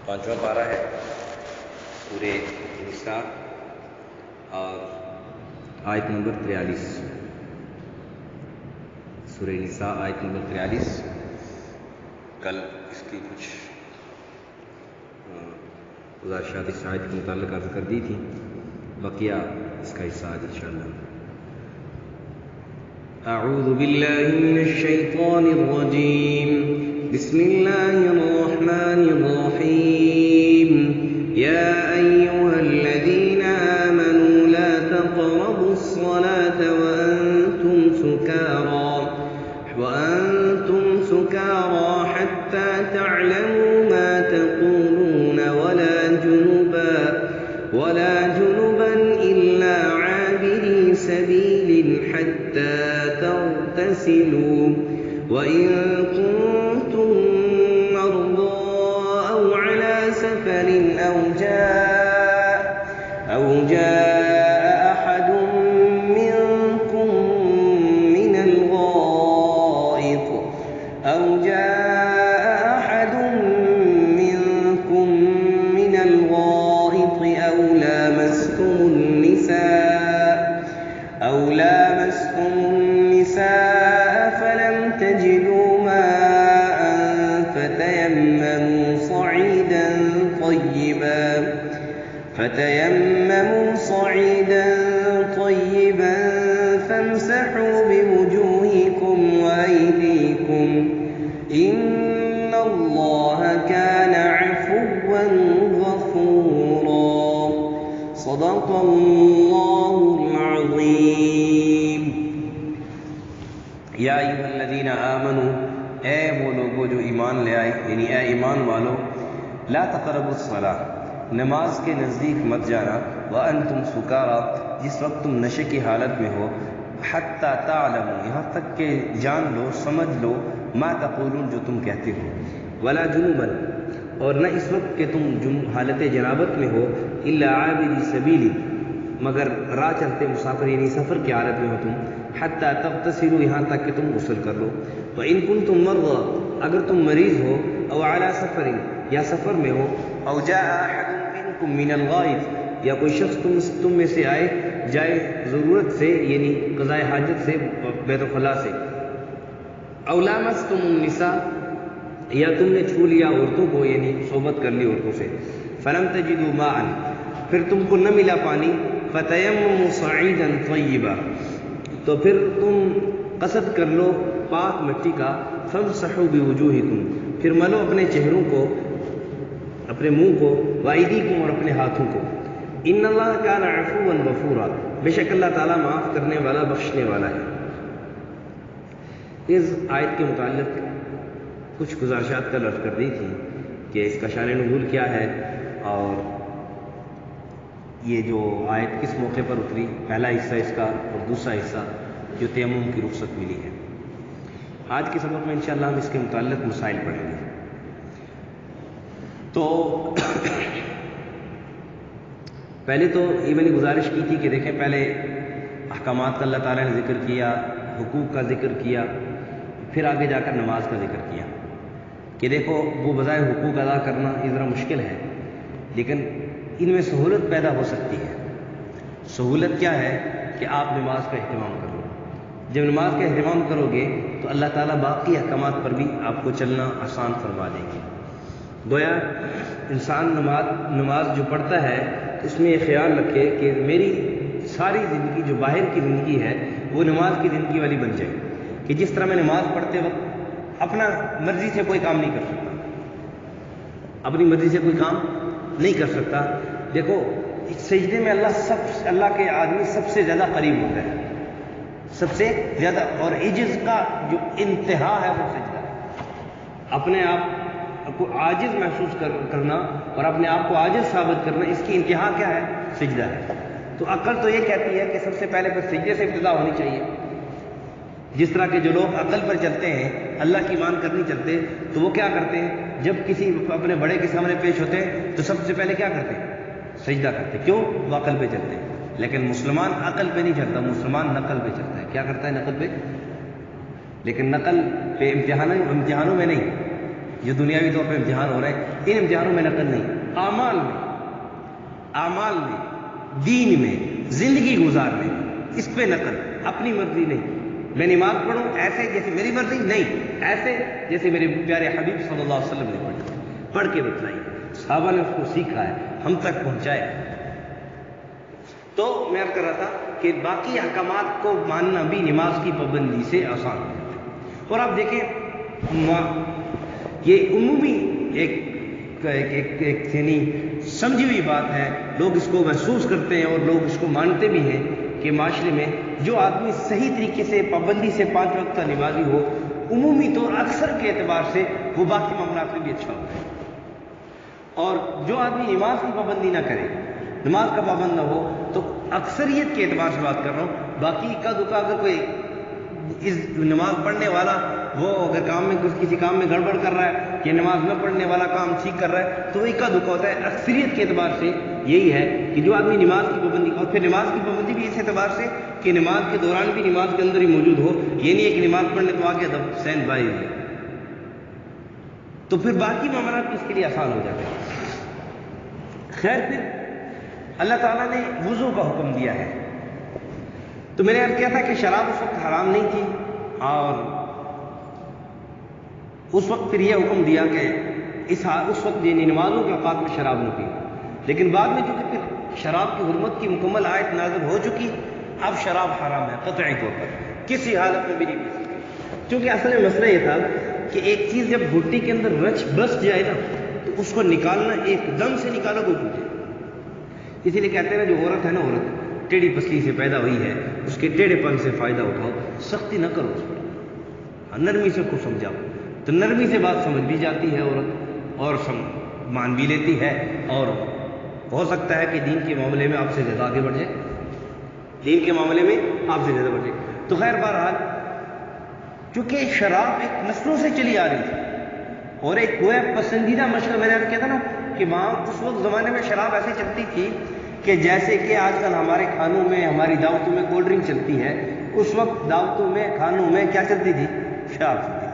5واں پارہ ہے سورہ نساء اور آیت نمبر 43. سورہ نساء آیت نمبر 43. کل اس کی کچھ گزارشات اس آیت کے متعلق عرض کر دی تھی، بقیہ اس کا حصہ آج انشاءاللہ. اعوذ باللہ من الشیطان الرجیم، بسم اللہ الرحمن الرحیم. یا ایہا الذین آمنوا لا تقربوا الصلاة وأنتم سکارى حتى تعلموا ما تقولون ولا جنبا إلا عابري سبيل حتى تغتسلوا وإن كنتم مرضى أو على سفر أو جاء أحد منكم من الغائط أو لامستم النساء فلم تجدوا ماء فتيمموا صعيدا طيبا فامسحوا بوجوهكم وأيديكم إن الله كان عفوا غفورا. صدق اللہ العظیم. یا ایھا الذین آمنوا، اے وہ لوگوں جو ایمان لے آئے، یعنی اے ایمان والو، لا تقربوا الصلاۃ، نماز کے نزدیک مت جانا، وانتم سکارى، جس وقت تم نشے کی حالت میں ہو، حتی تعلموا، یہاں تک کہ جان لو، سمجھ لو، ما تقولون، جو تم کہتے ہو، ولا جنوبا، اور نہ اس وقت کہ تم حالت جنابت میں ہو، الا عابری سبیل، مگر راہ چلتے مسافر، یعنی سفر کی حالت میں ہو تم، حتی تغتسلوا، یہاں تک کہ تم غسل کر لو، وان کنتم مرضى، اگر تم مریض ہو، او علی سفر، یا سفر میں ہو، او جاء احد منکم من الغائط، یا کوئی شخص تم میں سے جائے ضرورت سے، یعنی قضاء حاجت سے، بیت الخلاء سے، او لامستم النساء، یا تم نے چھو لیا عورتوں کو، یعنی صحبت کر لی عورتوں سے، فلم تجدوا ماء، پھر تم کو نہ ملا پانی، فتیمموا صعیدا طیبا، تو پھر تم قصد کر لو پاک مٹی کا، فامسحوا بوجوہکم، پھر ملو اپنے چہروں کو، اپنے منہ کو، وایدیکم، اور اپنے ہاتھوں کو، ان اللہ کان عفوا غفورا، بے شک اللہ تعالیٰ معاف کرنے والا، بخشنے والا ہے. اس آیت کے متعلق کچھ گزارشات کل عرض کر دی تھی کہ اس کا شان نزول کیا ہے، اور یہ جو آیت کس موقع پر اتری، پہلا حصہ اس کا، اور دوسرا حصہ جو تیمم کی رخصت ملی ہے. آج کے سبق میں انشاءاللہ ہم اس کے متعلق مسائل پڑھیں گے. تو پہلے تو یہ میں نے گزارش کی تھی کہ دیکھیں، پہلے احکامات کا اللہ تعالیٰ نے ذکر کیا، حقوق کا ذکر کیا، پھر آگے جا کر نماز کا ذکر کیا کہ دیکھو وہ بظاہر حقوق ادا کرنا یہ ذرا مشکل ہے، لیکن ان میں سہولت پیدا ہو سکتی ہے. سہولت کیا ہے کہ آپ نماز کا اہتمام کرو. جب نماز کا اہتمام کرو گے تو اللہ تعالیٰ باقی احکامات پر بھی آپ کو چلنا آسان فرما دیں گے. گویا انسان نماز جو پڑھتا ہے اس میں یہ خیال رکھے کہ میری ساری زندگی جو باہر کی زندگی ہے وہ نماز کی زندگی والی بن جائے، کہ جس طرح میں نماز پڑھتے وقت اپنا مرضی سے کوئی کام نہیں کر سکتا، اپنی مرضی سے کوئی کام نہیں کر سکتا. دیکھو سجدے میں اللہ کے آدمی سب سے زیادہ قریب ہوتا ہے، سب سے زیادہ، اور عجز کا جو انتہا ہے وہ سجدہ ہے. اپنے آپ کو عاجز محسوس کرنا اور اپنے آپ کو عاجز ثابت کرنا، اس کی انتہا کیا ہے؟ سجدہ ہے. تو عقل تو یہ کہتی ہے کہ سب سے پہلے پھر سجدے سے ابتدا ہونی چاہیے. جس طرح کے جو لوگ عقل پر چلتے ہیں، اللہ کی مان کر نہیں چلتے، تو وہ کیا کرتے ہیں؟ جب کسی اپنے بڑے کے سامنے پیش ہوتے ہیں تو سب سے پہلے کیا کرتے ہیں؟ سجدہ کرتے ہیں. کیوں؟ وہ عقل پہ چلتے ہیں. لیکن مسلمان عقل پہ نہیں چلتا، مسلمان نقل پہ چلتا ہے. کیا کرتا ہے؟ نقل پہ. لیکن نقل پہ امتحانوں میں نہیں، جو دنیاوی طور پہ امتحان ہو رہے ہیں، ان امتحانوں میں نقل نہیں، اعمال میں، دین میں، زندگی گزارنے، اس پہ نقل، اپنی مرضی نہیں۔ میں نماز پڑھوں ایسے جیسے میری مرضی نہیں، ایسے جیسے میرے پیارے حبیب صلی اللہ علیہ وسلم نے پڑھ کے بتلائی، صحابہ نے اس کو سیکھا ہے، ہم تک پہنچایا ہے۔ تو میں عرض کر رہا تھا کہ باقی احکامات کو ماننا بھی نماز کی پابندی سے آسان ہے۔ اور آپ دیکھیں یہ عمومی ایک یعنی سمجھی ہوئی بات ہے، لوگ اس کو محسوس کرتے ہیں اور لوگ اس کو مانتے بھی ہیں کہ معاشرے میں جو آدمی صحیح طریقے سے پابندی سے 5 وقت کا نمازی ہو، عمومی طور اکثر کے اعتبار سے وہ باقی معاملات میں بھی اچھا ہوتا ہے۔ اور جو آدمی نماز کی پابندی نہ کرے، نماز کا پابند نہ ہو، تو اکثریت کے اعتبار سے بات کر رہا ہوں، باقی کا دکا اگر کوئی اس نماز پڑھنے والا وہ اگر کام میں کسی کام میں گڑبڑ کر رہا ہے کہ نماز نہ پڑھنے والا کام ٹھیک کر رہا ہے، تو وہ اکا دکا ہوتا ہے۔ اکثریت کے اعتبار سے یہی ہے کہ جو آدمی نماز کی پابندی، اور پھر نماز کی پابندی بھی اس اعتبار سے کہ نماز کے دوران بھی نماز کے اندر ہی موجود ہو، یہ نہیں ہے کہ نماز پڑھنے تو آگے سین بھائی ہے، تو پھر باقی معاملات اس کے لیے آسان ہو جاتے ہیں۔ خیر، پھر اللہ تعالیٰ نے وضو کا حکم دیا ہے، تو میں نے عرض کیا تھا کہ شراب اس وقت حرام نہیں تھی، اور اس وقت پھر یہ حکم دیا کہ اس وقت یعنی نمازوں کے اوقات میں شراب نہ پی، لیکن بعد میں چونکہ پھر شراب کی حرمت کی مکمل آیت نازل ہو چکی، اب شراب حرام ہے قطعی طور پر، کسی حالت میں بھی نہیں پی سکتے۔ کیونکہ اصل میں مسئلہ یہ تھا کہ ایک چیز جب گھٹی کے اندر رچ بس جائے نا، تو اس کو نکالنا ایک دم سے نکالو گے ٹوٹے۔ اسی لیے کہتے ہیں نا، جو عورت ہے نا، عورت ٹیڑھی پسلی سے پیدا ہوئی ہے، اس کے ٹیڑھے پن سے فائدہ اٹھاؤ، سختی نہ کرو اس پر، نرمی سے کو سمجھاؤ، تو نرمی سے بات سمجھ بھی جاتی ہے عورت، اور مان بھی لیتی ہے، اور ہو سکتا ہے کہ دین کے معاملے میں آپ سے زیادہ آگے بڑھ جائے، دین کے معاملے میں آپ سے زیادہ بڑھ جائے۔ تو خیر، بہرحال چونکہ شراب ایک نسلوں سے چلی آ رہی تھی، اور ایک وہ پسندیدہ مشروب، میں نے کہا تھا نا کہ وہاں اس وقت زمانے میں شراب ایسے چلتی تھی کہ جیسے کہ آج کل ہمارے کھانوں میں، ہماری دعوتوں میں کولڈ ڈرنک چلتی ہے، اس وقت دعوتوں میں، کھانوں میں کیا چلتی تھی؟ شراب چلتی تھی۔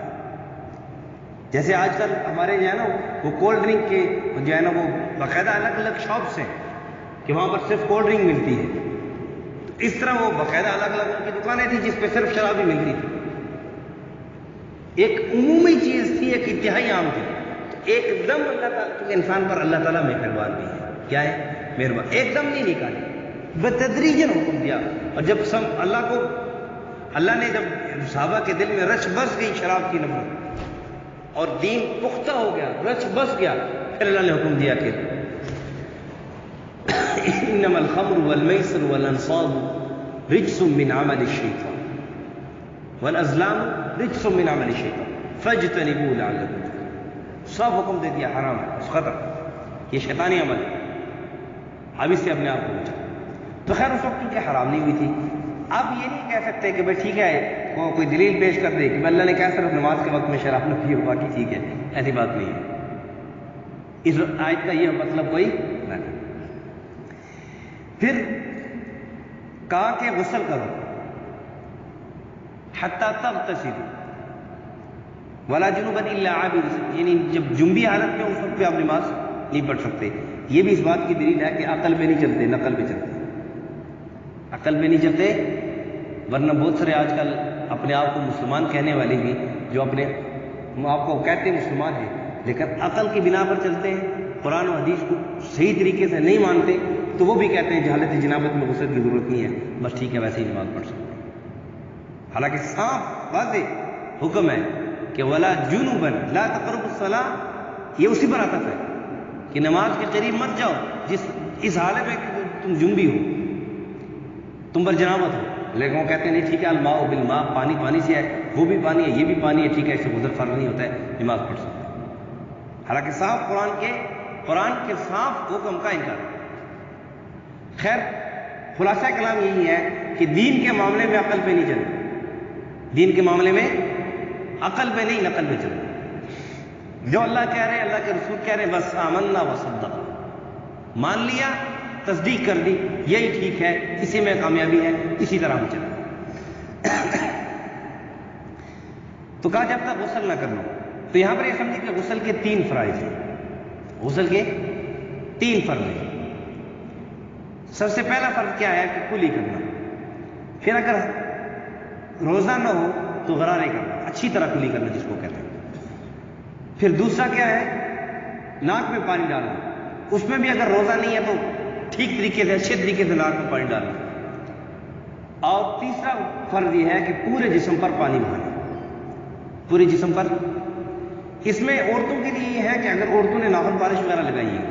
جیسے آج کل ہمارے جو ہے نا وہ کولڈ ڈرنک کے جو ہے نا وہ باقاعدہ الگ الگ شاپس ہیں کہ وہاں پر صرف کولڈ ڈرنک ملتی ہے، تو اس طرح وہ باقاعدہ الگ الگ ان کی دکانیں تھیں جس پہ صرف شراب ہی ملتی تھی۔ ایک عمومی چیز تھی، ایک انتہائی عام تھی، ایک دم اللہ تعالیٰ، کیونکہ انسان پر اللہ تعالیٰ مہربان بھی ہے، کیا ہے؟ مہربان، ایک دم نہیں نکالی، بتدریجاً حکم دیا، اور جب اللہ نے جب صحابہ کے دل میں رچ بس گئی شراب کی نفرت، اور دین پختہ ہو گیا، رچ بس گیا، پھر اللہ نے حکم دیا کہ انما الخمر والمیسر والانصاب رجس من عمل الشیطان والازلام رجس من عمل الشیطان فاجتنبوه لعلکم تفلحون۔ سب حکم دے دیا، حرام ہے، ختم، یہ شیطانی عمل ہے، اب اس سے اپنے آپ کو بچا۔ تو خیر، اس وقت کیونکہ حرام نہیں ہوئی تھی، اب یہ نہیں کہہ سکتے کہ بھائی ٹھیک ہے کوئی دلیل پیش کر دے کہ اللہ نے کہا صرف نماز کے وقت میں شراب نہ پیو، باقی ٹھیک ہے، ایسی بات نہیں ہے، اس آیت کا یہ مطلب کوئی نہ ہے۔ پھر کہا کہ غسل کرو حتی تغتسلوا ولا جنوبا الا عابر، یعنی جب جنبی حالت میں اس وقت پہ آپ نماز نہیں پڑھ سکتے۔ یہ بھی اس بات کی دلیل ہے کہ عقل پہ نہیں چلتے، نقل پہ چلتے، عقل پہ نہیں چلتے، ورنہ بہت سارے آج کل اپنے آپ کو مسلمان کہنے والے بھی جو اپنے آپ کو کہتے ہیں مسلمان ہیں، لیکن عقل کی بنا پر چلتے ہیں، قرآن و حدیث کو صحیح طریقے سے نہیں مانتے، تو وہ بھی کہتے ہیں کہ حالت جنابت میں غسل کی ضرورت نہیں ہے، بس ٹھیک ہے ویسے ہی نماز پڑھ سکتے ہیں۔ حالانکہ صاف واضح حکم ہے کہ ولا جنوبا لا تقربوا الصلاۃ، یہ اسی پر عطف ہے کہ نماز کے قریب مت جاؤ اس حالت میں کہ تم جنبی ہو، تم پر جنابت ہو، لیکن وہ کہتے ہیں نہیں ٹھیک ہے، الماء بالماء، پانی پانی سے ہے، وہ بھی پانی ہے، یہ بھی پانی ہے، ٹھیک ہے، اس سے غسل فرض نہیں ہوتا ہے، نماز پڑھ سکتے ہیں۔ حالانکہ صاف قرآن کے صاف حکم کا انکار۔ خیر، خلاصہ کلام یہی ہے کہ دین کے معاملے میں عقل پہ نہیں چلے، دین کے معاملے میں عقل پہ نہیں، نقل پہ چلے۔ جو اللہ کہہ رہے ہیں، اللہ کے رسول کہہ رہے ہیں، بس آمنا وصدقنا، مان لیا، تصدیق کر دی، یہی ٹھیک ہے، اسی میں کامیابی ہے، اسی طرح ہم چلیں۔ تو کہا جب تک غسل نہ کر لو، تو یہاں پر یہ سمجھیں کہ غسل کے 3 فرائض ہیں، غسل کے 3 فرض ہیں۔ سب سے پہلا فرض کیا ہے کہ کلی کرنا، پھر اگر روزہ نہ ہو تو غرارے کرنا، اچھی طرح کلی کرنا جس کو کہتے ہیں۔ پھر دوسرا کیا ہے، ناک میں پانی ڈالنا، اس میں بھی اگر روزہ نہیں ہے تو ٹھیک طریقے سے اچھے طریقے سے ناک میں پانی ڈالنا۔ اور تیسرا فرض یہ ہے کہ پورے جسم پر پانی بہانا، پورے جسم پر۔ اس میں عورتوں کے لیے یہ ہے کہ اگر عورتوں نے ناخن پالش وغیرہ لگائی ہے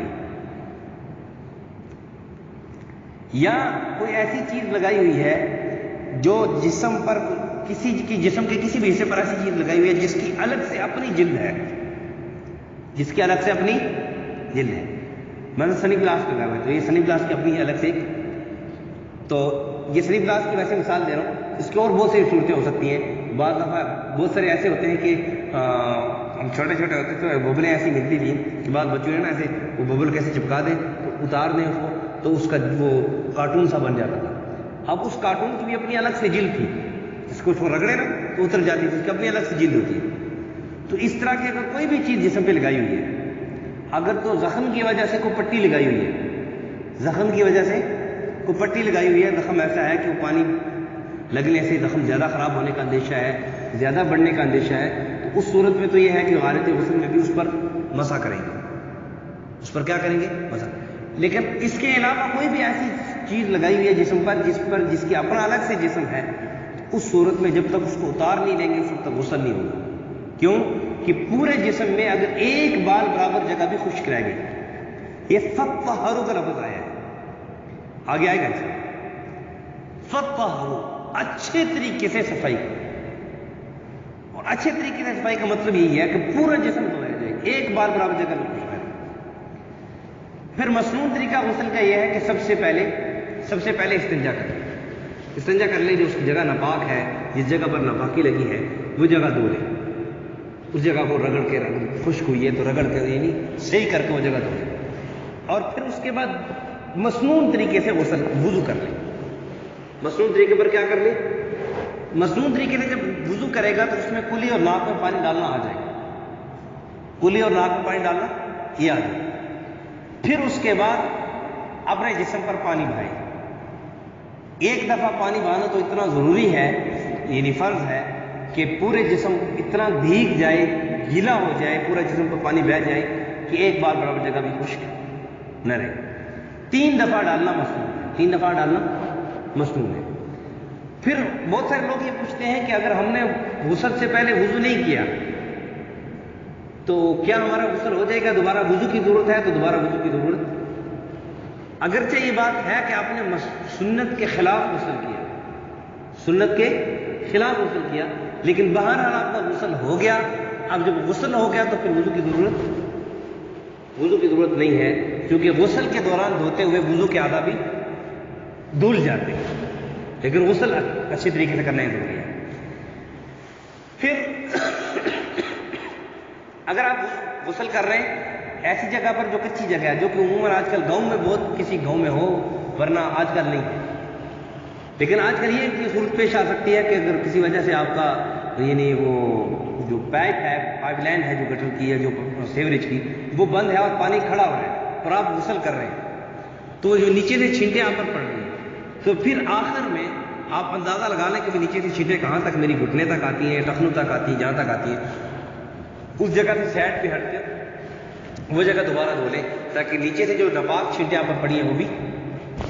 یا کوئی ایسی چیز لگائی ہوئی ہے جو جسم پر جسم کے کسی بھی حصے پر ایسی چیز لگائی ہوئی ہے جس کی الگ سے اپنی جلد ہے، جس کی الگ سے اپنی جلد ہے، میں سنی گلاس لگا ہوا ہے تو یہ سنی گلاس کی اپنی الگ سے، تو یہ سنی گلاس کی ویسے مثال دے رہا ہوں، اس کے اور بہت سی صورتیں ہو سکتی ہیں۔ بعض دفعہ بہت سارے ایسے ہوتے ہیں کہ ہم چھوٹے چھوٹے ہوتے تو ببلیں ایسی ملتی تھیں کہ بعض بچوں نے نا ایسے وہ ببل کیسے چپکا دیں تو اتار دیں اس کو تو اس کا وہ کارٹون سا بن جاتا تھا۔ اب اس کارٹون کی بھی اپنی الگ سے جلد تھی، اس کو رگڑے نا تو اتر جاتی تھی، اس کی اپنی الگ سے جلد ہوتی ہے۔ تو اس طرح کی اگر کوئی بھی چیز جسم پہ لگائی ہوئی ہے، اگر تو زخم کی وجہ سے کوئی پٹی لگائی ہوئی ہے، زخم کی وجہ سے کوئی پٹی لگائی ہوئی ہے، زخم ایسا ہے کہ وہ پانی لگنے سے زخم زیادہ خراب ہونے کا اندیشہ ہے، زیادہ بڑھنے کا اندیشہ ہے، تو اس صورت میں تو یہ ہے کہ غارت غسل میں بھی اس پر مسح کریں گے، اس پر کیا کریں گے، مسح۔ لیکن اس کے علاوہ کوئی بھی ایسی چیز لگائی ہوئی ہے جسم پر جس کی اپنا الگ سے جسم ہے، اس صورت میں جب تک اس کو اتار نہیں لیں گے اس وقت تک غسل نہیں ہوگا۔ کیوں کہ پورے جسم میں اگر ایک بال برابر جگہ بھی خشک رہ گئی، یہ فطہروا کا لفظ آیا ہے، آگے آئے گا اس میں، فطہروا، اچھے طریقے سے صفائی کرو۔ اور اچھے طریقے سے صفائی کا مطلب یہی ہے کہ پورا جسم دھویا جائے، ایک بال برابر جگہ بھی خشک رہے۔ پھر مسنون طریقہ غسل کا یہ ہے کہ سب سے پہلے استنجا کریں، استنجا کر لیں، جو اس کی جگہ ناپاک ہے، جس جگہ پر ناپاکی لگی ہے وہ جگہ دھو لیں، اس جگہ کو رگڑ کے خشک ہوئی ہے تو رگڑ کے یعنی صحیح کر کے وہ جگہ دھو لیں، اور پھر اس کے بعد مسنون طریقے سے غسل وضو کر لیں۔ مسنون طریقے پر کیا کر لیں، مسنون طریقے سے جب وضو کرے گا تو اس میں کلی اور ناک میں پانی ڈالنا آ جائے گا، کلی اور ناک میں پانی ڈالنا یہ آ جائے گا۔ پھر اس کے بعد اپنے جسم پر پانی بہائے، ایک دفعہ پانی بہانا تو اتنا ضروری ہے، یعنی فرض ہے کہ پورے جسم اتنا بھیگ جائے، گیلا ہو جائے، پورا جسم پر پانی بہ جائے کہ ایک بار برابر جگہ بھی خشک نہ رہے۔ 3 دفعہ ڈالنا مسنون ہے، 3 دفعہ ڈالنا مسنون ہے۔ پھر بہت سارے لوگ یہ پوچھتے ہیں کہ اگر ہم نے غسل سے پہلے وضو نہیں کیا تو کیا ہمارا غسل ہو جائے گا، دوبارہ وضو کی ضرورت ہے؟ تو دوبارہ وضو کی ضرورت، اگرچہ یہ بات ہے کہ آپ نے سنت کے خلاف غسل کیا، سنت کے خلاف غسل کیا، لیکن بہرحال آپ کا غسل ہو گیا۔ اب جب غسل ہو گیا تو پھر وضو کی ضرورت نہیں ہے، کیونکہ غسل کے دوران دھوتے ہوئے وضو کے اعضاء بھی دھل جاتے ہیں، لیکن غسل اچھے طریقے سے کرنا ہی ضروری ہے۔ پھر اگر آپ غسل کر رہے ہیں ایسی جگہ پر جو کچی جگہ ہے، جو کہ عموماً آج کل گاؤں میں بہت کسی گاؤں میں ہو، ورنہ آج کل نہیں ہے، لیکن آج کل یہ صورت پیش آ سکتی ہے کہ اگر کسی وجہ سے آپ کا یعنی وہ جو پائپ لائن ہے جو گٹر کی ہے، جو سیوریج کی، وہ بند ہے اور پانی کھڑا ہو رہا ہے اور آپ غسل کر رہے ہیں، تو جو نیچے سے چھینٹیں آپ پر پڑ رہی ہیں، تو پھر آخر میں آپ اندازہ لگا لیں کہ نیچے سے چھینٹیں کہاں تک، میری گھٹنے تک آتی ہیں، ٹخنوں تک آتی ہیں، جہاں تک آتی ہیں، اس جگہ سے سائڈ پہ ہٹ کے وہ جگہ دوبارہ دھو لیں تاکہ نیچے سے جو ناپاک چھینٹیں آپ پر پڑی ہیں وہ بھی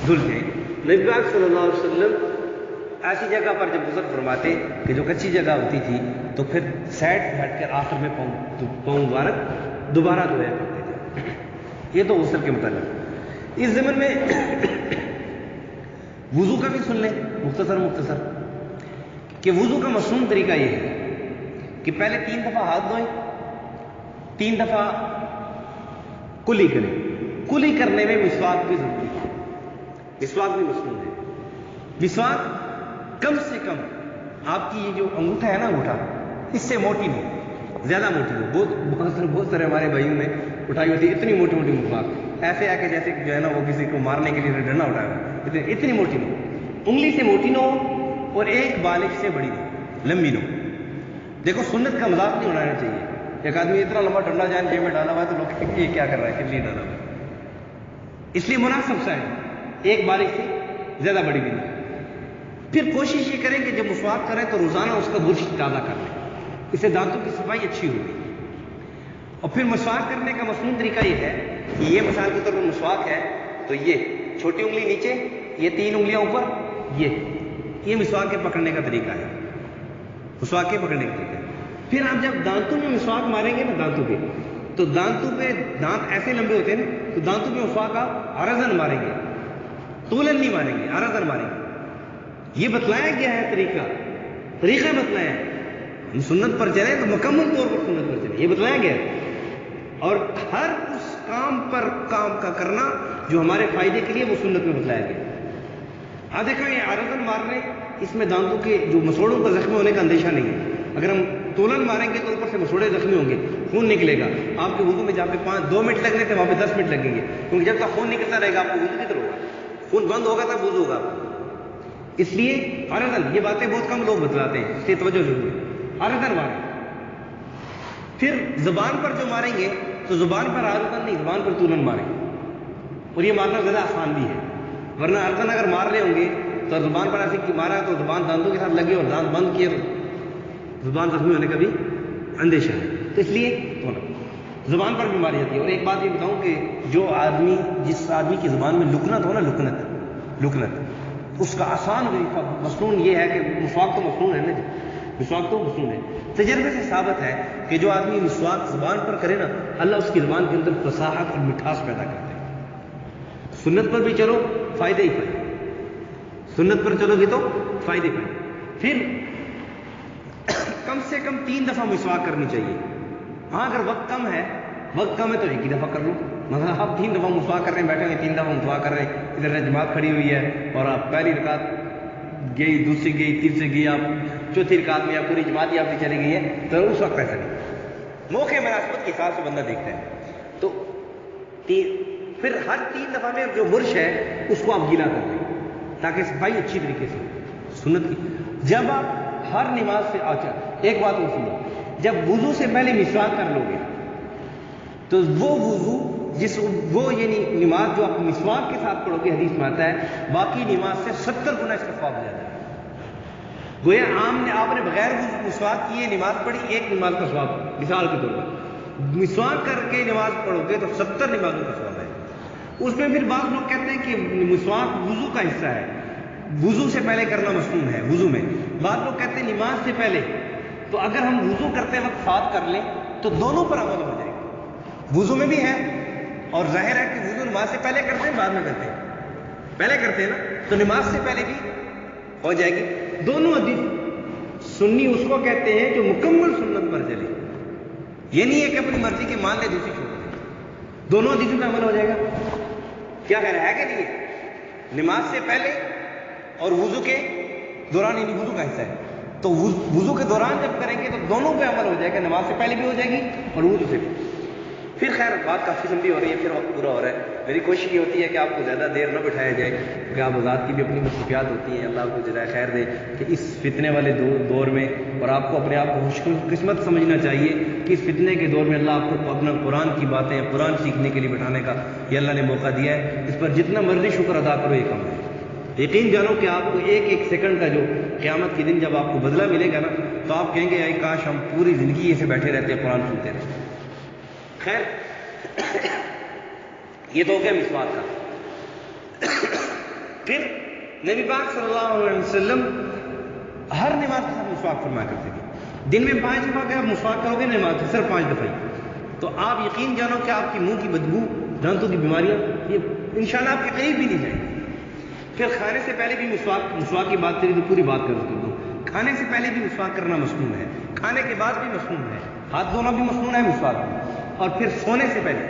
دھل جائیں۔ نبی پاک صلی اللہ علیہ وسلم ایسی جگہ پر جب غسل فرماتے کہ جو کچی جگہ ہوتی تھی تو پھر سائڈ پہ ہٹ کر آخر میں پاؤں مبارک دوبارہ دھویا کرتے تھے۔ یہ تو غسل کے متعلق۔ اس ضمن میں وضو کا بھی سن لیں مختصر کہ وضو کا مسنون طریقہ یہ ہے کہ پہلے 3 دفعہ ہاتھ دھوئیں، 3 دفعہ کلی کریں۔ کلی کرنے میں مسواک بھی ضروری ہے، مسواک بھی مسنون ہے۔ مسواک کم سے کم آپ کی یہ جو انگوٹھا ہے نا، انگوٹھا اس سے موٹی ہو، زیادہ موٹی ہو۔ بہت سارے ہمارے بھائیوں نے اٹھائی ہوتی ہے اتنی موٹی مسواک، ایسے آ کے جیسے جو ہے نا وہ کسی کو مارنے کے لیے ڈنڈا اٹھایا ہوا، اتنی موٹی نہ ہو، انگلی سے موٹی نہ ہو اور ایک بالش سے بڑی نہ ہو، لمبی نہ ہو۔ دیکھو سنت کا مذاق نہیں اڑانا چاہیے، ایک آدمی اتنا لمبا ڈنڈا جان جیب میں ڈالا ہوا ہے تو لوگ کہیں گے یہ کیا کر رہا ہے، کتنی ڈالا ہوا ہے. اس لیے مناسب سا ہے، ایک باری سے زیادہ بڑی بھی نہیں. پھر کوشش یہ کریں کہ جب مسواک کریں تو روزانہ اس کا برش تازہ کر لیں، اس سے دانتوں کی صفائی اچھی ہوگی. اور پھر مسواک کرنے کا مصنون طریقہ یہ ہے کہ یہ مثال کے طور پر مسواک ہے تو یہ چھوٹی انگلی نیچے، یہ 3 انگلیاں اوپر، یہ مسواک کے پکڑنے کا طریقہ ہے، مسواک کے پکڑنے کا طریقہ ہے. پھر آپ جب دانتوں میں مسواک ماریں گے نا، دانتوں پہ، تو دانتوں پہ دانت ایسے لمبے ہوتے ہیں نا، تو دانتوں پہ مسواک آپ عرضاً ماریں گے، طولاً نہیں ماریں گے، عرضاً ماریں گے. یہ بتلایا گیا ہے طریقہ بتلایا ہے. ہم سنت پر چلیں تو مکمل طور پر سنت پر چلیں، یہ بتلایا گیا ہے. اور ہر اس کام کا کرنا جو ہمارے فائدے کے لیے وہ سنت میں بتلایا گیا. ہاں دیکھیں یہ عرضاً مارنے، اس میں دانتوں کے جو مسوڑوں کا زخمی ہونے کا اندیشہ نہیں ہے. اگر ہم تولن ماریں گے تو اوپر سے مسوڑے زخمی ہوں گے، خون نکلے گا. آپ کے وضو میں جہاں پہ 2 منٹ لگ رہے تھے وہاں پہ 10 منٹ لگیں گے، کیونکہ جب تک خون نکلتا رہے گا آپ کو وضو کدھر ہوگا؟ خون بند ہوگا تب وضو ہوگا. اس لیے عرضاً، یہ باتیں بہت کم لوگ بتلاتے ہیں، اس لیے توجہ ضرور ہے. عرضاً ماریں. پھر زبان پر جو ماریں گے تو زبان پر عرضاً نہیں، زبان پر طولن ماریں. اور یہ مارنا زیادہ آسان بھی ہے، ورنہ عرضاً اگر مار رہے ہوں گے تو زبان پر ایسے مارا تو زبان دانتوں کے ساتھ لگی اور دانت بند کیے تو زبان زخمی ہونے کا بھی اندیشہ ہے. تو اس لیے زبان پر بھی ماری جاتی ہے. اور ایک بات یہ بتاؤں کہ جس آدمی کی زبان میں لکنت ہو نا، لکنت، اس کا آسان مصنون یہ ہے کہ مسواک تو مصنون ہے نا، مسواک تو مصنون ہے. تجربے سے ثابت ہے کہ جو آدمی مسواک زبان پر کرے نا، اللہ اس کی زبان کے اندر فصاحت اور مٹھاس پیدا کرتے ہیں. سنت پر بھی چلو فائدے ہی فائدے، سنت پر چلو گے تو فائدے فائدے. پھر کم سے کم 3 دفعہ مسواک کرنی چاہیے. ہاں اگر وقت کم ہے تو ایک ہی دفعہ کر لو. مثلا آپ 3 دفعہ مسواک کر رہے ہیں، بیٹھے ہوئے 3 دفعہ مسواک کر رہے ہیں، ادھر جماعت کھڑی ہوئی ہے اور آپ پہلی رکعت گئی، دوسری گئی، تیسری گئی، آپ چوتھی رکعت میں یا پوری جماعت ہی آپ کی چلی گئی ہے، تو اس وقت ایسا نہیں، موقع مناسبت کے حساب سے بندہ دیکھتا ہے. تو پھر ہر 3 دفعہ میں جو برش ہے اس کو آپ گیلا کر لیں تاکہ صفائی اچھی طریقے سے سنت کی. جب آپ ہر نماز سے ایک بات اور سنو، جب وضو سے پہلے مسواک کر لو گے تو وہ وضو یعنی نماز جو آپ مسواک کے ساتھ پڑھو گے، حدیث میں آتا ہے باقی نماز سے 70 گنا اس کا ثواب ہو جاتا ہے. گویا آپ نے بغیر مسواک کیے نماز پڑھی، ایک نماز کا ثواب مثال کے طور پر. مسواک کر کے نماز پڑھو گے تو 70 نمازوں کا ثواب ہے. اس میں پھر بعض لوگ کہتے ہیں کہ مسواک وضو کا حصہ ہے، وضو سے پہلے کرنا مصنون ہے وضو میں. بعض لوگ کہتے ہیں نماز سے پہلے. تو اگر ہم وضو کرتے وقت ساتھ کر لیں تو دونوں پر عمل ہو جائے گا. وضو میں بھی ہے اور ظاہر ہے کہ وضو نماز سے پہلے کرتے ہیں بعد میں کرتے ہیں، پہلے کرتے ہیں نا، تو نماز سے پہلے بھی ہو جائے گی. دونوں حدیث سنی اس کو کہتے ہیں جو مکمل سنت پر چلے. یہ نہیں ہے کہ اپنی مرضی کے مان لے دوسری چھوڑ دے. دونوں حدیثوں پہ عمل ہو جائے گا. کیا خیر ہے کہ نہیں؟ نماز سے پہلے اور وضو کے دوران، یعنی وضو کا حصہ ہے تو وضو کے دوران جب کریں گے تو دونوں پہ عمل ہو جائے گا، نماز سے پہلے بھی ہو جائے گی اور وضو سے بھی. پھر خیر بات کافی لمبی ہو رہی ہے، پھر وقت پورا ہو رہا ہے. میری کوشش یہ ہوتی ہے کہ آپ کو زیادہ دیر نہ بٹھایا جائے، کیونکہ آپ آزاد کی بھی اپنی مصروفیات ہوتی ہیں. اللہ کو جزائے خیر دے کہ اس فتنے والے دور میں، اور آپ کو اپنے آپ کو خوش قسمت سمجھنا چاہیے کہ اس فتنے کے دور میں اللہ آپ کو اپنا قرآن کی باتیں، قرآن سیکھنے کے لیے بٹھانے کا یہ اللہ نے موقع دیا ہے. اس پر جتنا مرضی شکر ادا کرو یہ کم ہے. یقین جانو کہ آپ کو ایک ایک سیکنڈ کا جو قیامت کے دن جب آپ کو بدلہ ملے گا نا، تو آپ کہیں گے اے کاش ہم پوری زندگی ایسے بیٹھے رہتے قرآن سنتے رہتے. خیر یہ تو ہو گیا مسواک کا. پھر نبی پاک صلی اللہ علیہ وسلم ہر نماز کے ساتھ مسواک فرمایا کرتے تھے. دن میں 5 دفعہ کہ آپ مسواک کرو گے نماز سے صرف 5 دفعہ ہی، تو آپ یقین جانو کہ آپ کی منہ کی بدبو، دانتوں کی بیماریاں یہ انشاءاللہ آپ کے قریب بھی نہیں جائیں گی. پھر کھانے سے پہلے بھی مسواک کی بات کری تو پوری بات کر دوں. کھانے سے پہلے بھی مسواک کرنا مصنون ہے، کھانے کے بعد بھی مصنون ہے، ہاتھ دھونا بھی مصنون ہے مسواک. اور پھر سونے سے پہلے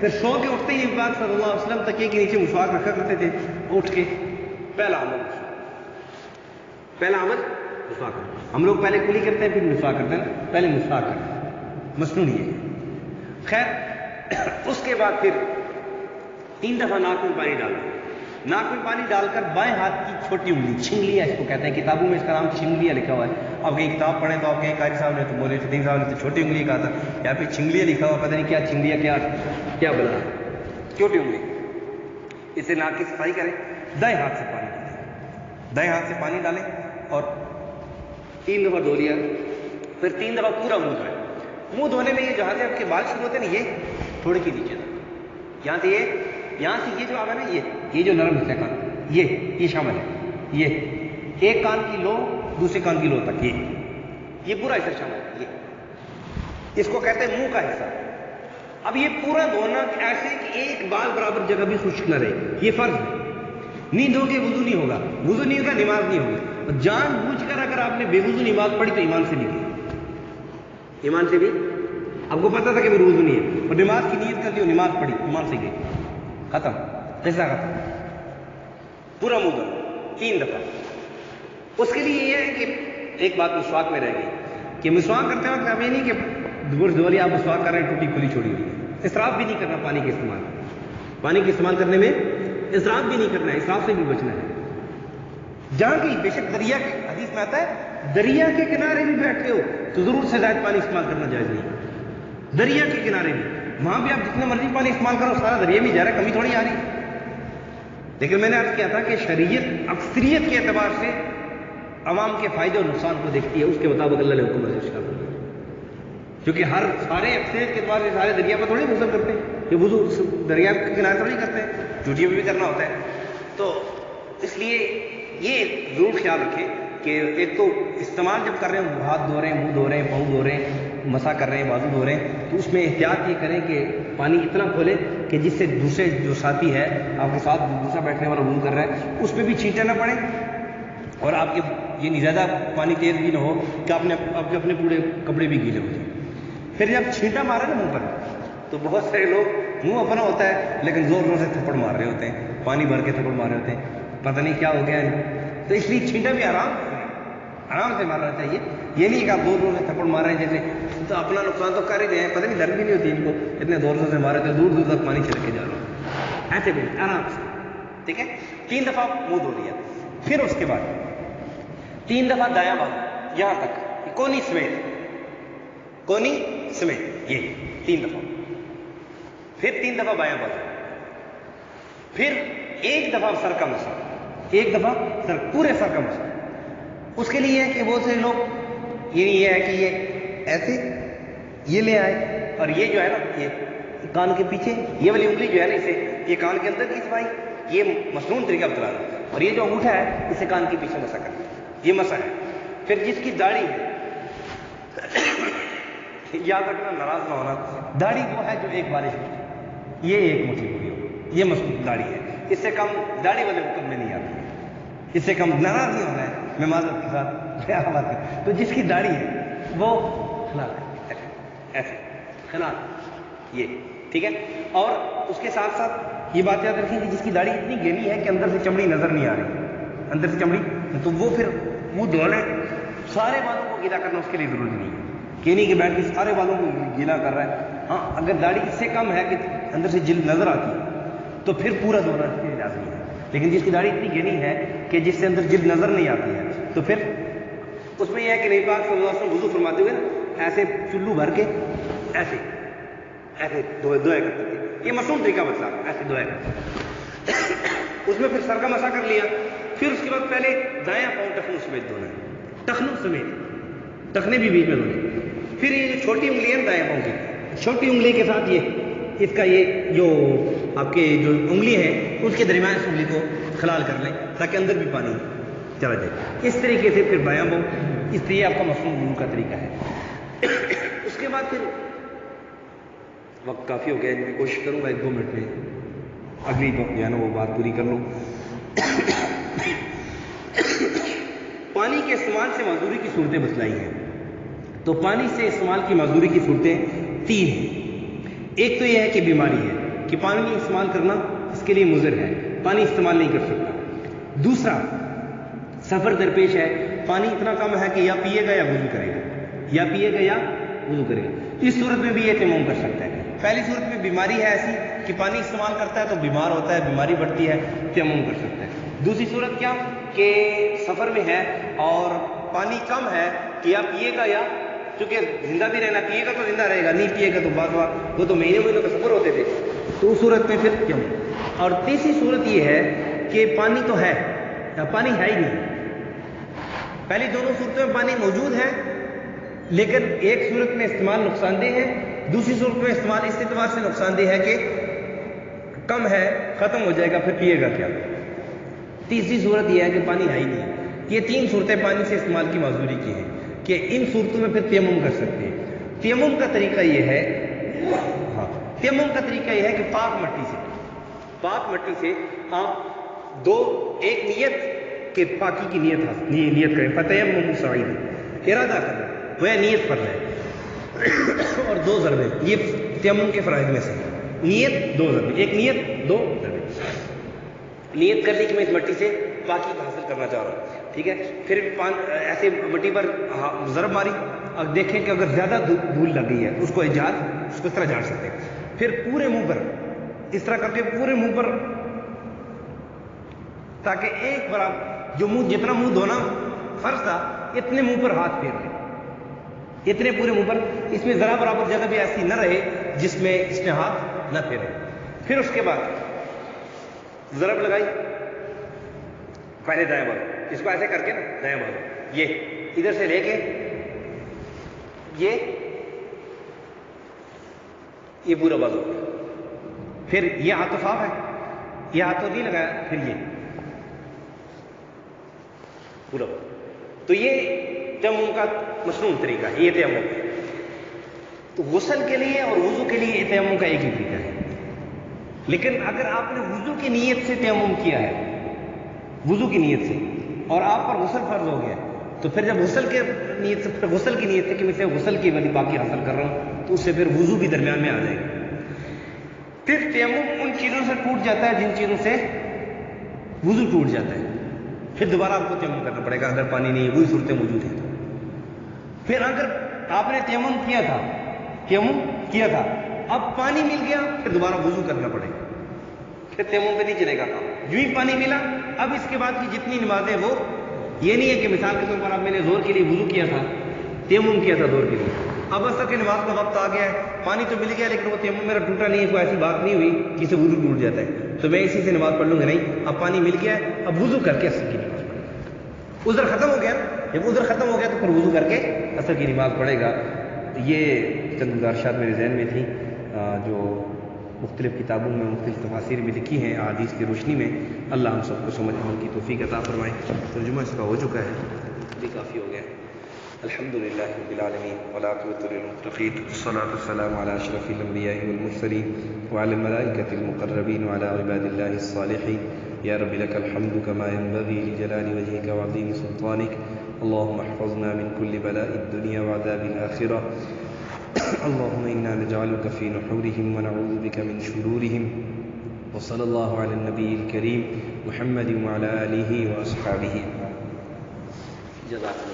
پھر سو کے اٹھتے ہی پاک صلی اللہ علیہ وسلم تکیے کے نیچے مسواک رکھا کرتے تھے. اٹھ کے پہلا عمل مسواک. ہم لوگ پہلے کلی کرتے ہیں پھر مسواک کرتے ہیں، پہلے مسواک کرتے ہیں، مصنون یہ ہے. خیر اس کے بعد پھر 3 دفعہ ناک میں پانی ڈالنا. ناک میں پانی ڈال کر بائیں ہاتھ کی چھوٹی انگلی، چھنگلیاں اس کو کہتے ہیں، کتابوں میں اس کا نام چھنگلیاں لکھا ہوا ہے. آپ کہیں کتاب پڑھیں تو آپ کہیں قاری صاحب نے تو مولوی فطیم صاحب نے تو چھوٹی انگلی کہا تھا، یہاں پہ چھنگلیاں لکھا ہوا، پتہ نہیں کیا چھنگلیاں کیا بلا چھوٹی انگلی. اسے ناک کی صفائی کریں، دائیں ہاتھ سے پانی ڈالیں، دائیں ہاتھ سے پانی ڈالیں اور 3 دفعہ دھو لیا. پھر 3 دفعہ پورا منہ دھوئیں. منہ دھونے میں یہ جہاں سے آپ کے بال شروع ہوتے ہیں نا، یہ تھوڑے کے نیچے تھا، یہاں سے یہ جو آگا نا، یہ جو نرم حصہ کان، یہ شامل ہے. یہ ایک کان کی لو دوسرے کان کی لو تک، یہ پورا حصہ شامل ہے. یہ اس کو کہتے ہیں منہ کا حصہ. اب یہ پورا دھونا ایسے کہ ایک بال برابر جگہ بھی خشک نہ رہے، یہ فرض ہے. نیند ہو کے وضو نہیں ہوگا، وضو نہیں ہوگا نماز نہیں ہوگی. جان بوجھ کر اگر آپ نے بے وضو نماز پڑھی تو ایمان سے نہیں گئی، ایمان سے بھی. آپ کو پتا تھا کہ میرے وضو نہیں ہے اور نماز کی نیت کر لی اور نماز پڑھی، ایمان سے گئی، ختم، قصہ ختم. پورا منہ دھو 3 دفعہ. اس کے لیے یہ ہے کہ ایک بات مسواک میں رہ گئی کہ مسواک کرتے وقت اب یہ نہیں کہ برش دھو لیا آپ مسواک کر رہے ہیں ٹوٹی کھلی چھوڑی ہوئی ہے. اسراف بھی نہیں کرنا پانی کے استعمال کرنے میں اسراف بھی نہیں کرنا ہے، اسراف سے بھی بچنا ہے. جہاں کی بے شک دریا کے حدیث میں آتا ہے دریا کے کنارے بھی بیٹھتے ہو تو ضرور سے زائد پانی استعمال کرنا جائز نہیں. دریا کے کنارے بھی، وہاں بھی آپ جتنا مرضی پانی استعمال کرو سارا دریا میں جا رہا ہے، کمی تھوڑی آ رہی. لیکن میں نے عرض کیا تھا کہ شریعت اکثریت کے اعتبار سے عوام کے فائدے اور نقصان کو دیکھتی ہے، اس کے مطابق اللہ نے حکم نازل کیا. کیونکہ سارے اکثریت کے اعتبار سے سارے دریا پر تھوڑی غسل کرتے ہیں، یہ وضو دریا کے کنارے تھوڑی کرتے ہیں، چوٹیوں میں بھی کرنا ہوتا ہے. تو اس لیے یہ ضرور خیال رکھیں کہ ایک تو استعمال جب کر رہے ہیں، ہاتھ دھو رہے ہیں، منہ دھو رہے ہیں، پاؤں دھو رہے ہیں، مسا کر رہے ہیں، بازو دھو رہے ہیں، تو اس میں احتیاط یہ کریں کہ پانی اتنا کھولیں کہ جس سے دوسرے جو ساتھی ہے آپ کے ساتھ دوسرا بیٹھنے والا وضو کر رہا ہے اس پہ بھی چھینٹے نہ پڑیں، اور آپ کے یہ نہیں زیادہ پانی تیز بھی نہ ہو کہ آپ کے اپنے پورے کپڑے بھی گیلے ہو جائیں. پھر جب چھینٹا مارے نا منہ پر تو بہت سارے لوگ منہ اپنا ہوتا ہے لیکن زور زور سے تھپڑ مار رہے ہوتے ہیں، پانی بھر کے تھپڑ مار رہے ہوتے ہیں، پتہ نہیں کیا ہو گیا ہے. تو اس لیے چھینٹا بھی آرام سے مارنا چاہیے. یہ نہیں کہ آپ زور زور سے تھپڑ مار رہے ہیں جیسے تو اپنا نقصان تو کر ہی رہے ہیں، پتہ نہیں درد بھی نہیں ہوتی ان کو، اتنے زور زور سے مارے تھے دور دور تک پانی چھڑک کے جا رہا ہوں. ایسے بھی آرام سے، ٹھیک ہے. 3 دفعہ منہ دھو لیا. پھر اس کے بعد 3 دفعہ دایاں بازو یہاں تک کونی سمیت یہ 3 دفعہ. پھر 3 دفعہ بایاں بازو. پھر 1 دفعہ سر کا مسا، 1 دفعہ پورے سر کا مسا. اس کے لیے ہے کہ بہت سے لوگ یہ ہے کہ یہ ایسے یہ لے آئے اور یہ جو ہے نا یہ کان کے پیچھے یہ والی انگلی جو ہے نا اسے یہ کان کے اندر کی صفائی، یہ مصنون طریقہ بتلا رہا ہے. اور یہ جو انگوٹھا ہے اسے کان کے پیچھے مسا کرنا، یہ مسا ہے. پھر جس کی داڑھی ہے یاد رکھنا، ناراض نہ ہونا، داڑھی وہ ہے جو ایک بارش میں یہ 1 مٹھی پوری ہو، یہ مضبوط داڑھی ہے. اس سے کم داڑھی والے حکم میں نہیں آتی ہے، اس سے کم ناراض نہیں ہونا ہے، میں معذرت کے ساتھ بات ہے. تو جس کی داڑھی ہے وہ خلال ایسے خلال یہ ٹھیک ہے. اور اس کے ساتھ ساتھ یہ بات یاد رکھیں کہ جس کی داڑھی اتنی گہری ہے کہ اندر سے چمڑی نظر نہیں آ رہی، اندر سے چمڑی، تو وہ پھر منہ دھو لیں. سارے بالوں کو گیلا کرنا اس کے لیے ضروری نہیں ہے کہ نہیں کہ بیٹھ کے سارے بالوں کو گیلا کر رہا ہے. ہاں اگر داڑھی اس سے کم ہے کہ اندر سے جلد نظر آتی ہے تو پھر پورا دھونا اس کے لیے لازمی ہے. لیکن جس کی داڑھی اتنی گہری ہے کہ جس سے اندر جلد نظر نہیں آتی ہے تو پھر اس میں یہ ہے کہ نبی پاک صلی اللہ علیہ وسلم وضو فرماتے ہوئے ایسے چلو بھر کے ایسے دھویا کرتے تھے. یہ مصنون طریقہ بتلا ایسے دھویا کرتے اس میں پھر سر کا مسا کر لیا. پھر اس کے بعد پہلے دایاں پاؤں ٹخنوں سمیت دھونا ہے، ٹخنوں سمیت، ٹخنے بھی بیچ میں دھونے. پھر یہ جو چھوٹی انگلی ہے دایاں پاؤں کی، چھوٹی انگلی کے ساتھ یہ اس کا یہ جو آپ کے جو انگلی ہے اس کے درمیان اس انگلی کو خلال کر لیں تاکہ اندر بھی پانی چلا جائے. اس طریقے سے پھر بایاں پاؤں، اس لیے آپ کا مصنون وضو کا طریقہ ہے. اس کے بعد پھر وقت کافی ہو گیا، میں کوشش کروں گا 1-2 منٹ میں اگلی جو ہے نا وہ بات پوری کر لوں. پانی کے استعمال سے معذوری کی صورتیں بتلائی ہیں. تو پانی سے استعمال کی معذوری کی صورتیں 3 ہیں. ایک تو یہ ہے کہ بیماری ہے کہ پانی استعمال کرنا اس کے لیے مضر ہے، پانی استعمال نہیں کر سکتا. دوسرا سفر درپیش ہے، پانی اتنا کم ہے کہ یا پیے گا یا وضو کرے گا، یا پیے گا یا وضو کرے گا. اس صورت میں بھی یہ تیمم کر سکتا ہے. پہلی صورت میں بیماری ہے ایسی کہ پانی استعمال کرتا ہے تو بیمار ہوتا ہے، بیماری بڑھتی ہے، تیمم کر سکتا ہے۔ دوسری صورت کیا کہ سفر میں ہے اور پانی کم ہے کہ آپ پیے گا، یا چونکہ زندہ بھی رہنا، پیے گا تو زندہ رہے گا، نہیں پیے گا تو بعض وقت وہ تو مہینوں کا سفر ہوتے تھے، تو اس صورت میں پھر تیمم۔ اور تیسری صورت یہ ہے کہ پانی تو ہے، پانی ہے ہی نہیں۔ پہلی دونوں صورتوں میں پانی موجود ہے، لیکن ایک صورت میں استعمال نقصان دہ ہے، دوسری صورت میں استعمال اس اعتبار سے نقصان دہ ہے کہ کم ہے، ختم ہو جائے گا، پھر پیے گا کیا۔ تیسری صورت یہ ہے کہ پانی ہے ہی نہیں۔ یہ تین صورتیں پانی سے استعمال کی معذوری کی ہیں کہ ان صورتوں میں پھر تیمم کر سکتے ہیں۔ تیمم کا طریقہ یہ ہے، تیمم کا طریقہ یہ ہے کہ پاک مٹی سے آپ ایک نیت کہ پاکی کی نیت کریں، فتیمموا صعیدا، ارادہ کریں، وہ نیت پڑھ رہے اور 2 ضربے، یہ تیمم کے فرائض میں سے نیت 2 ضربے، ایک نیت 2 ضربے، نیت کر لی کہ میں اس مٹی سے پاکی حاصل کرنا چاہ رہا ہوں، ٹھیک ہے۔ پھر ایسے مٹی پر ضرب ماری، اب دیکھیں کہ اگر زیادہ دھول لگ گئی ہے اس کو اس طرح جھاڑ سکتے ہیں۔ پھر پورے منہ پر اس طرح کر کے پورے منہ پر، تاکہ ایک بار جو جتنا منہ دھونا فرض تھا اتنے منہ پر ہاتھ پھیر لیں، اتنے پورے منہ پر، اس میں ذرا برابر جگہ بھی ایسی نہ رہے جس میں اس نے ہاتھ نہ پھیرے۔ پھر اس کے بعد ضرب لگائی، پہلے دائیں بازو، اس کو ایسے کر کے نا دائیں بازو، یہ ادھر سے لے کے یہ پورا بازو، پھر یہ ہاتھ تو صاف ہے، یہ ہاتھ تو نہیں لگایا، پھر یہ پورا بازو۔ تو یہ تیمم کا مصنون طریقہ ہے، یہ تیمم ہے۔ تو غسل کے لیے اور وضو کے لیے یہ تیمم کا ایک ہی طریقہ ہے، لیکن اگر آپ نے وضو کی نیت سے تیمم کیا ہے، وضو کی نیت سے، اور آپ پر غسل فرض ہو گیا، تو پھر جب غسل کی نیت سے کہ میں سے غسل کی والی پاکی حاصل کر رہا ہوں، تو اس سے پھر وضو بھی درمیان میں آ جائے گا۔ پھر تیمم ان چیزوں سے ٹوٹ جاتا ہے جن چیزوں سے وضو ٹوٹ جاتا ہے، پھر دوبارہ آپ کو تیمم کرنا پڑے گا اگر پانی نہیں ہے، وہی صورتیں موجود ہیں۔ پھر اگر آپ نے تیمم کیا تھا اب پانی مل گیا، پھر دوبارہ وضو کرنا پڑے گا، پھر تیمم پہ نہیں چلے گا کام۔ جو ہی پانی ملا، اب اس کے بعد کی جتنی نمازیں، وہ یہ نہیں ہے کہ مثال کے طور پر اب میں نے زور کے لیے وضو کیا تھا، تیمم کیا تھا زور کے لیے، اب اصل کی نماز کا وقت آ گیا ہے، پانی تو مل گیا لیکن وہ تیمم میرا ٹوٹا نہیں ہے، کوئی ایسی بات نہیں ہوئی کہ اسے وضو ٹوٹ جاتا ہے، تو میں اسی سے نماز پڑھ لوں گا، نہیں، اب پانی مل گیا ہے، اب وضو کر کے اصل کی نماز پڑھے گا۔ عذر ختم ہو گیا، جب عذر ختم ہو گیا تو پھر وضو کر کے اصل کی نماز پڑھے گا۔ یہ چند گزارشات میرے ذہن میں تھیں جو مختلف کتابوں میں مختلف تفاسیر میں لکھی ہیں احادیث کی روشنی میں۔ اللہ ہم سب کو سمجھ عمل کی توفیق عطا فرمائے۔ ترجمہ اس کا ہو چکا ہے، بھی کافی ہو گیا ہے۔ الحمدللہ رب العالمین والعاقبۃ للمتقین والصلاۃ والسلام علی اشرف الانبیاء والمرسلین وعلی الملائکۃ المقربین وعلی عباد اللہ الصالحین۔ یا رب لک الحمد کما ينبغی لجلال وجهک وعظیم سلطانک۔ اللهم احفظنا من كل بلاء الدنيا وعذاب الآخرة۔ اللهم إنا نجعلك في نحورهم ونعوذ بك من شرورهم۔ وصلى الله على النبي الكريم محمد وعلى آله وأصحابه۔ جزاك الله۔